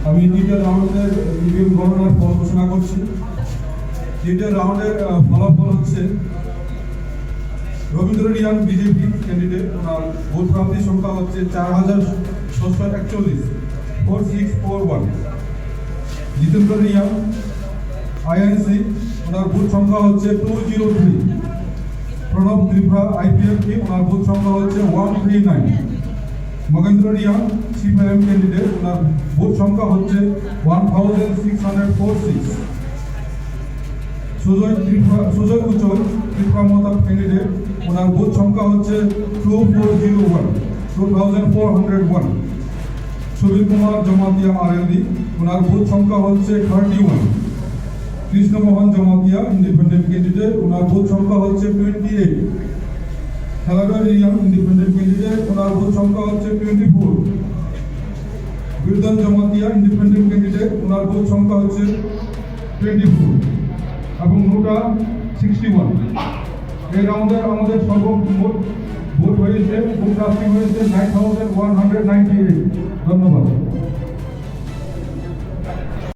আমি দ্বিতীয় রাউন্ডের ইভিএম গণনার ফল ঘোষণা করছি। দ্বিতীয় রাউন্ডের ফলাফল হচ্ছে রবীন্দ্র রিয়াং বিজেপি ক্যান্ডিডেট, ওনার ভোট প্রার্থী সংখ্যা হচ্ছে 4641, 4641। জিতেন্দ্র রিয়াং আইএনসি, ওনার ভোট সংখ্যা হচ্ছে 203। প্রণব ত্রিপুরা আইপিএফটি, ওনার ভোট সংখ্যা হচ্ছে 139। মগেন্দ্র রিয়াং সিপিআইএম ক্যান্ডিডেট, ওনার ভোট সংখ্যা হচ্ছে 1646। সুজয় উজ্জ্বল ত্রিপুরা মমতা ক্যান্ডিডেট, ওনার ভোট সংখ্যা হচ্ছে 2401। সুবীর কুমার জমাতিয়া আরএলডি, ওনার ভোট সংখ্যা হচ্ছে 31। কৃষ্ণমোহন জমাতিয়া ইন্ডিপেন্ডেন্ট ক্যান্ডিডেট, ওনার ভোট সংখ্যা হচ্ছে 28। খেলাডর রিয়াং ইন্ডিপেন্ডেন্ট ক্যান্ডিডেট, ওনার ভোট সংখ্যা হচ্ছে 24। বীরধন জমাতিয়া ইন্ডিপেন্ডেন্ট ক্যান্ডিডেট, ওনার ভোট সংখ্যা হচ্ছে 24 এবং নুটান 61। এই রাউন্ডে আমাদের সর্বমোট ভোট হয়েছে, ভোট প্রার্থী হয়েছে 9198। ধন্যবাদ।